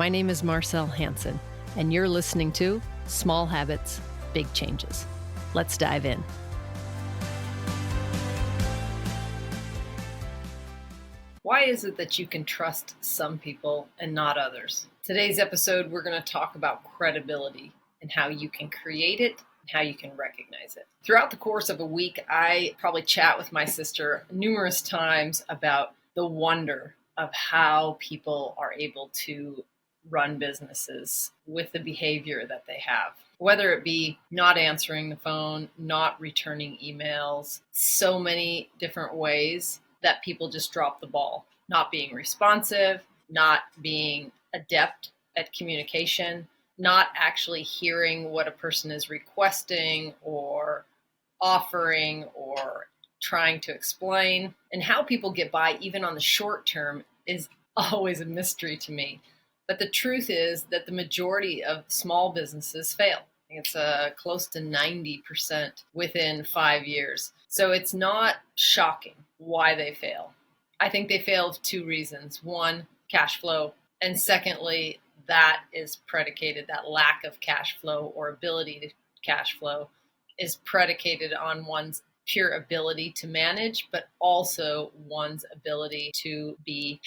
My name is Marcell Hanson, and you're listening to Small Habits, Big Changes. Let's dive in. Why is it that you can trust some people and not others? Today's episode, we're going to talk about credibility and how you can create it and how you can recognize it. Throughout the course of a week, I probably chat with my sister numerous times about the wonder of how people are able to run businesses with the behavior that they have. Whether it be not answering the phone, not returning emails, so many different ways that people just drop the ball. Not being responsive, not being adept at communication, not actually hearing what a person is requesting or offering or trying to explain. And how people get by, even on the short term, is always a mystery to me. But the truth is that the majority of small businesses fail. I think it's close to 90% within 5 years. So it's not shocking why they fail. I think they fail for two reasons. One, cash flow. And secondly, that is predicated, that lack of cash flow or ability to cash flow is predicated on one's pure ability to manage, but also one's ability to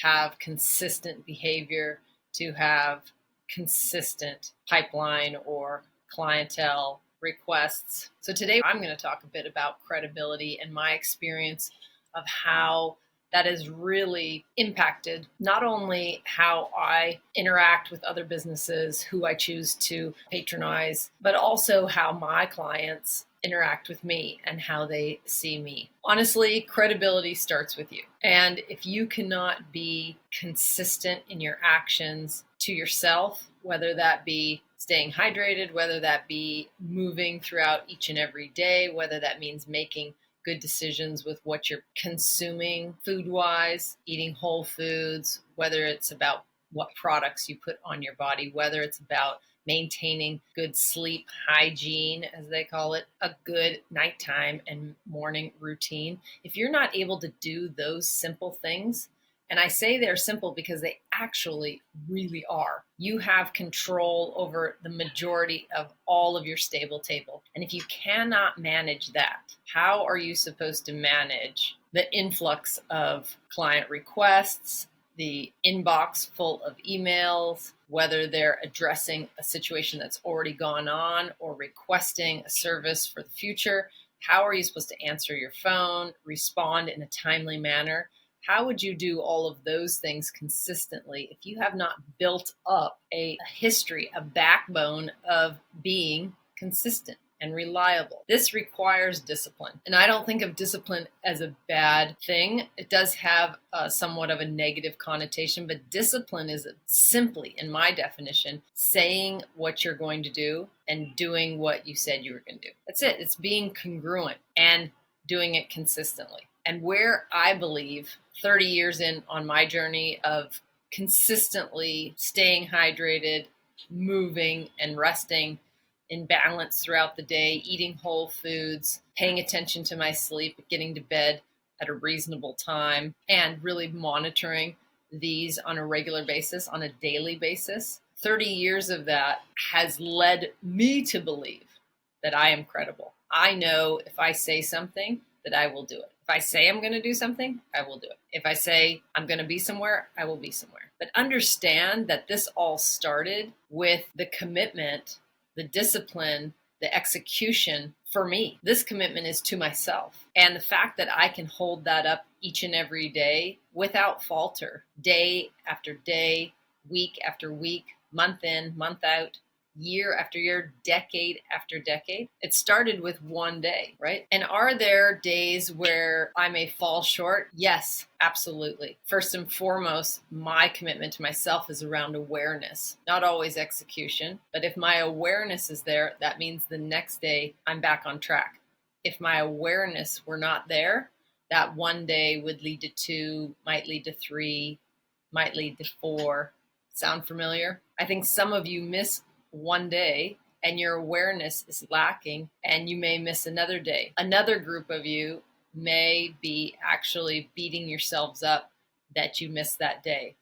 have consistent behavior, to have consistent pipeline or clientele requests. So today I'm going to talk a bit about credibility and my experience of how that has really impacted not only how I interact with other businesses, who I choose to patronize, but also how my clients interact with me and how they see me. Honestly, credibility starts with you. And if you cannot be consistent in your actions to yourself, whether that be staying hydrated, whether that be moving throughout each and every day, whether that means making good decisions with what you're consuming food-wise, eating whole foods, whether it's about what products you put on your body, whether it's about maintaining good sleep hygiene, as they call it, a good nighttime and morning routine. If you're not able to do those simple things, and I say they're simple because they actually really are, you have control over the majority of all of your stable table. And if you cannot manage that, how are you supposed to manage the influx of client requests, the inbox full of emails, whether they're addressing a situation that's already gone on or requesting a service for the future? How are you supposed to answer your phone, respond in a timely manner? How would you do all of those things consistently if you have not built up a history, a backbone of being consistent and reliable? This requires discipline. And I don't think of discipline as a bad thing. It does have somewhat of a negative connotation, but discipline is simply, in my definition, saying what you're going to do and doing what you said you were going to do. That's it. It's being congruent and doing it consistently. And where I believe 30 years in on my journey of consistently staying hydrated, moving and resting in balance throughout the day, eating whole foods, paying attention to my sleep, getting to bed at a reasonable time, and really monitoring these on a regular basis, on a daily basis. 30 years of that has led me to believe that I am credible. I know if I say something, that I will do it. If I say I'm going to do something, I will do it. If I say I'm going to be somewhere, I will be somewhere. But understand that this all started with the commitment, the discipline, the execution for me. This commitment is to myself. And the fact that I can hold that up each and every day without falter, day after day, week after week, month in, month out, year after year, decade after decade. It started with one day, right? And are there days where I may fall short? Yes, absolutely. First and foremost, my commitment to myself is around awareness, not always execution. But if my awareness is there, that means the next day I'm back on track. If my awareness were not there, that one day would lead to 2, might lead to 3, might lead to 4. Sound familiar? I think some of you miss one day and your awareness is lacking and you may miss another day. Another group of you may be actually beating yourselves up that you missed that day.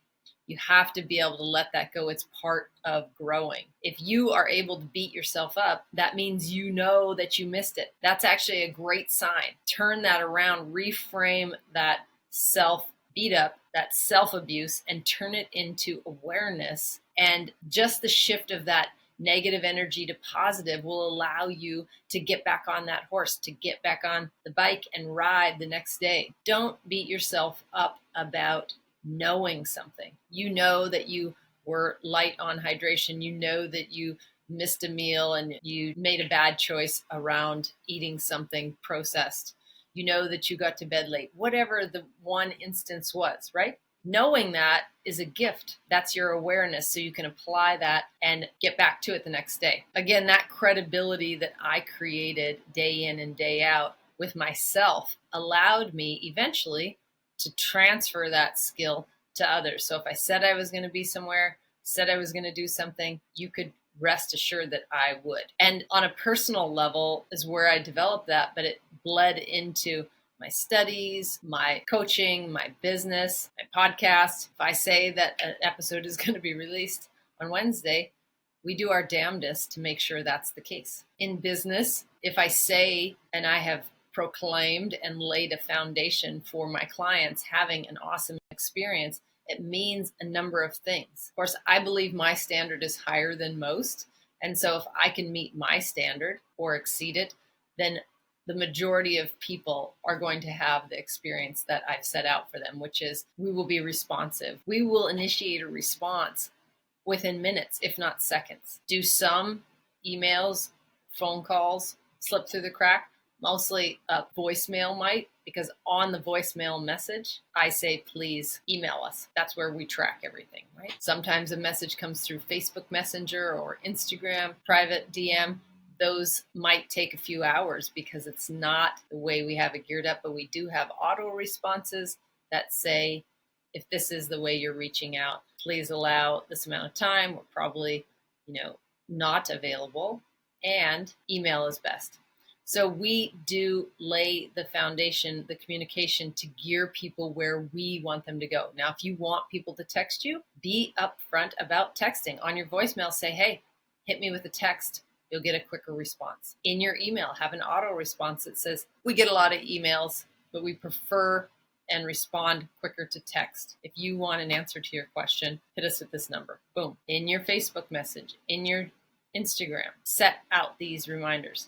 You have to be able to let that go. It's part of growing. If you are able to beat yourself up, that means you know that you missed it. That's actually a great sign. Turn that around, reframe that self beat up, that self abuse, and turn it into awareness. And just the shift of that negative energy to positive will allow you to get back on that horse, to get back on the bike and ride the next day. Don't beat yourself up about knowing something. You know that you were light on hydration. You know that you missed a meal and you made a bad choice around eating something processed. You know that you got to bed late, whatever the one instance was, right? Knowing that is a gift. That's your awareness. So you can apply that and get back to it the next day. Again, that credibility that I created day in and day out with myself allowed me eventually to transfer that skill to others. So if I said I was going to be somewhere, said I was going to do something, you could rest assured that I would. And on a personal level is where I developed that, but it bled into my studies, my coaching, my business, my podcast. If I say that an episode is going to be released on Wednesday, we do our damnedest to make sure that's the case. In business, if I say, and I have proclaimed and laid a foundation for my clients having an awesome experience, it means a number of things. Of course, I believe my standard is higher than most. And so if I can meet my standard or exceed it, then the majority of people are going to have the experience that I've set out for them, which is we will be responsive. We will initiate a response within minutes, if not seconds. Do some emails, phone calls slip through the crack? Mostly a voicemail might, because on the voicemail message, I say, please email us. That's where we track everything, right? Sometimes a message comes through Facebook Messenger or Instagram, private DM. Those might take a few hours because it's not the way we have it geared up, but we do have auto responses that say, if this is the way you're reaching out, please allow this amount of time. We're probably, not available, and email is best. So we do lay the foundation, the communication to gear people where we want them to go. Now, if you want people to text you, be upfront about texting. On your voicemail, say, hey, hit me with a text. You'll get a quicker response. In your email, have an auto response that says, we get a lot of emails, but we prefer and respond quicker to text. If you want an answer to your question, hit us at this number. Boom. In your Facebook message, in your Instagram, set out these reminders.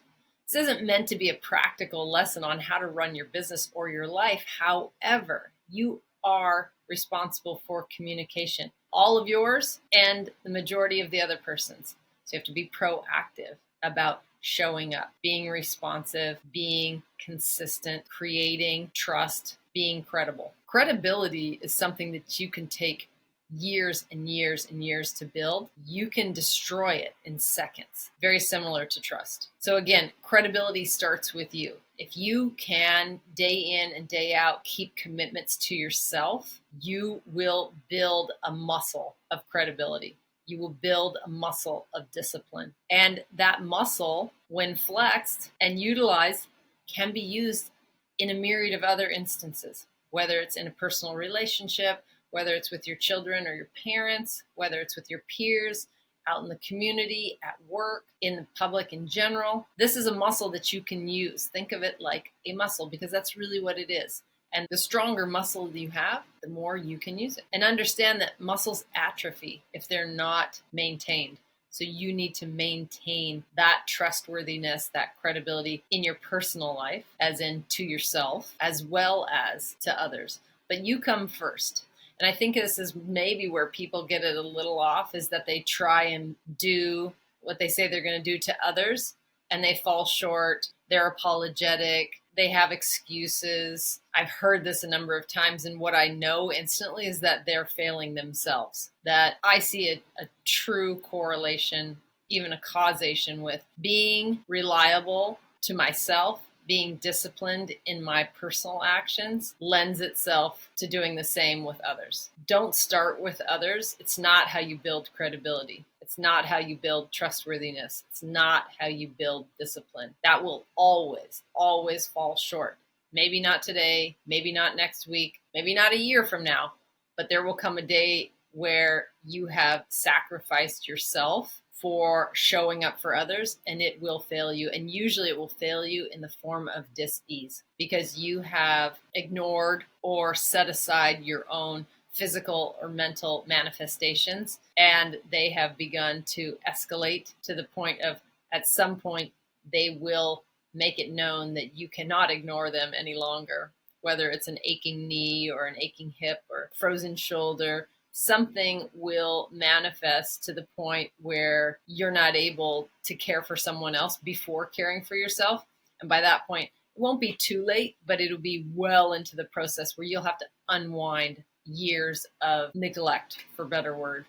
This isn't meant to be a practical lesson on how to run your business or your life. However, you are responsible for communication, all of yours and the majority of the other person's. So you have to be proactive about showing up, being responsive, being consistent, creating trust, being credible. Credibility is something that you can take years and years and years to build. You can destroy it in seconds. Very similar to trust. So again, credibility starts with you. If you can day in and day out keep commitments to yourself, you will build a muscle of credibility. You will build a muscle of discipline. And that muscle, when flexed and utilized, can be used in a myriad of other instances, whether it's in a personal relationship, whether it's with your children or your parents, whether it's with your peers, out in the community, at work, in the public in general. This is a muscle that you can use. Think of it like a muscle, because that's really what it is. And the stronger muscle you have, the more you can use it. And understand that muscles atrophy if they're not maintained. So you need to maintain that trustworthiness, that credibility in your personal life, as in to yourself, as well as to others. But you come first. And I think this is maybe where people get it a little off, is that they try and do what they say they're going to do to others, and they fall short. They're apologetic. They have excuses. I've heard this a number of times, and what I know instantly is that they're failing themselves. That I see a true correlation, even a causation, with being reliable to myself, being disciplined in my personal actions lends itself to doing the same with others. Don't start with others. It's not how you build credibility. It's not how you build trustworthiness. It's not how you build discipline. That will always, always fall short. Maybe not today, maybe not next week, maybe not a year from now, but there will come a day where you have sacrificed yourself for showing up for others, and it will fail you. And usually it will fail you in the form of dis-ease because you have ignored or set aside your own physical or mental manifestations, and they have begun to escalate to the point of, at some point, they will make it known that you cannot ignore them any longer, whether it's an aching knee or an aching hip or frozen shoulder. Something will manifest to the point where you're not able to care for someone else before caring for yourself. And by that point, it won't be too late, but it'll be well into the process where you'll have to unwind years of neglect, for better word,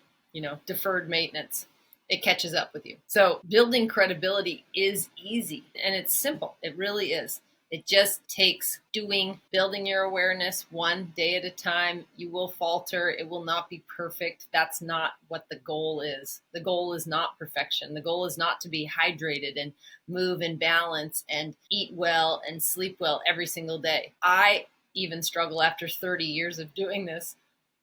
deferred maintenance. It catches up with you. So building credibility is easy and it's simple. It really is. It just takes building your awareness one day at a time. You will falter. It will not be perfect. That's not what the goal is. The goal is not perfection. The goal is not to be hydrated and move and balance and eat well and sleep well every single day. I even struggle after 30 years of doing this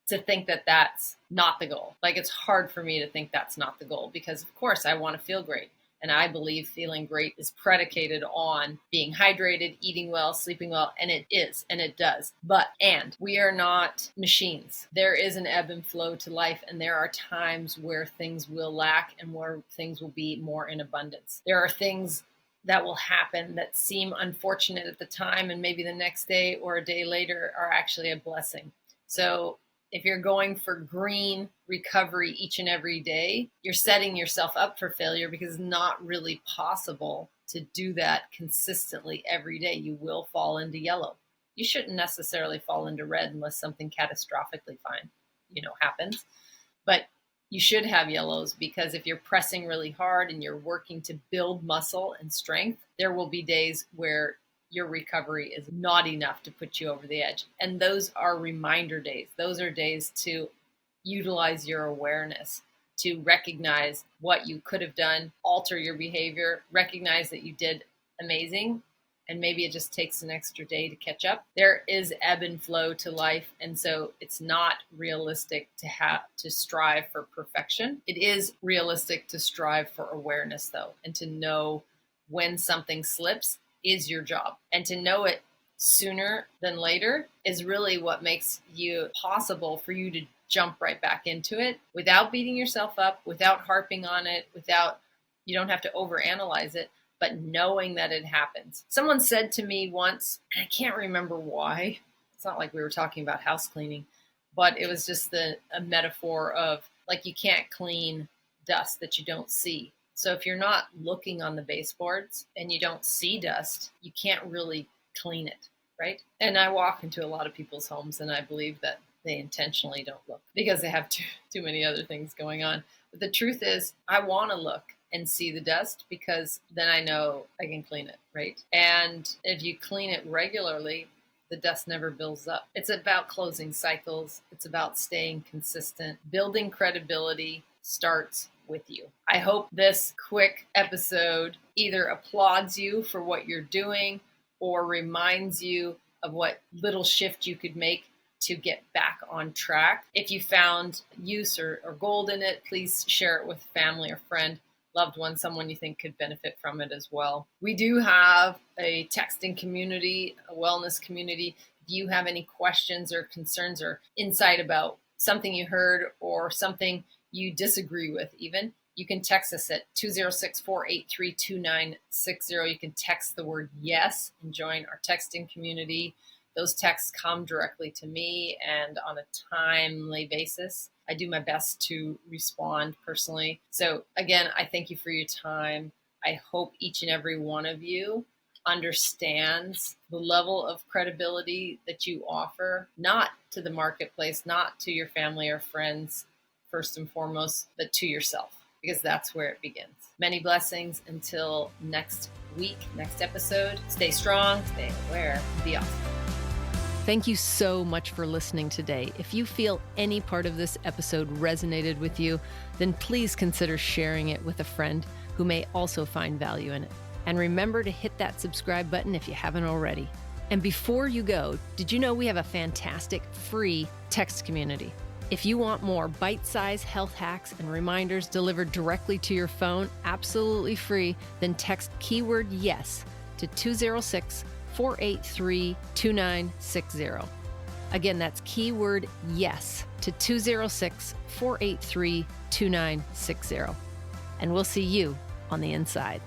to think that that's not the goal. Like, it's hard for me to think that's not the goal because, of course, I want to feel great. And I believe feeling great is predicated on being hydrated, eating well, sleeping well, and it is, and it does. And we are not machines. There is an ebb and flow to life, and there are times where things will lack and where things will be more in abundance. There are things that will happen that seem unfortunate at the time, and maybe the next day or a day later are actually a blessing. So if you're going for green recovery each and every day, you're setting yourself up for failure because it's not really possible to do that consistently every day. You will fall into yellow. You shouldn't necessarily fall into red unless something catastrophically happens. But you should have yellows because if you're pressing really hard and you're working to build muscle and strength, there will be days where your recovery is not enough to put you over the edge. And those are reminder days. Those are days to utilize your awareness, to recognize what you could have done, alter your behavior, recognize that you did amazing, and maybe it just takes an extra day to catch up. There is ebb and flow to life, and so it's not realistic to strive for perfection. It is realistic to strive for awareness, though, and to know when something slips is your job. And to know it sooner than later is really what makes you possible for you to jump right back into it without beating yourself up, without harping on it, you don't have to overanalyze it, but knowing that it happens. Someone said to me once, and I can't remember why, it's not like we were talking about house cleaning, but it was just a metaphor of like you can't clean dust that you don't see. So if you're not looking on the baseboards and you don't see dust, you can't really clean it, right? And I walk into a lot of people's homes and I believe that they intentionally don't look because they have too many other things going on. But the truth is, I want to look and see the dust because then I know I can clean it, right? And if you clean it regularly, the dust never builds up. It's about closing cycles. It's about staying consistent. Building credibility starts with you. I hope this quick episode either applauds you for what you're doing or reminds you of what little shift you could make to get back on track. If you found use or gold in it, please share it with family or friend, loved one, someone you think could benefit from it as well. We do have a texting community, a wellness community. If you have any questions or concerns or insight about something you heard or something you disagree with even, you can text us at 206-483-2960. You can text the word yes and join our texting community. Those texts come directly to me and on a timely basis. I do my best to respond personally. So again, I thank you for your time. I hope each and every one of you understands the level of credibility that you offer, not to the marketplace, not to your family or friends, first and foremost, but to yourself, because that's where it begins. Many blessings until next week, next episode. Stay strong, stay aware, be awesome. Thank you so much for listening today. If you feel any part of this episode resonated with you, then please consider sharing it with a friend who may also find value in it. And remember to hit that subscribe button if you haven't already. And before you go, did you know we have a fantastic free text community? If you want more bite-sized health hacks and reminders delivered directly to your phone, absolutely free, then text keyword YES to 206-483-2960. Again, that's keyword YES to 206-483-2960. And we'll see you on the inside.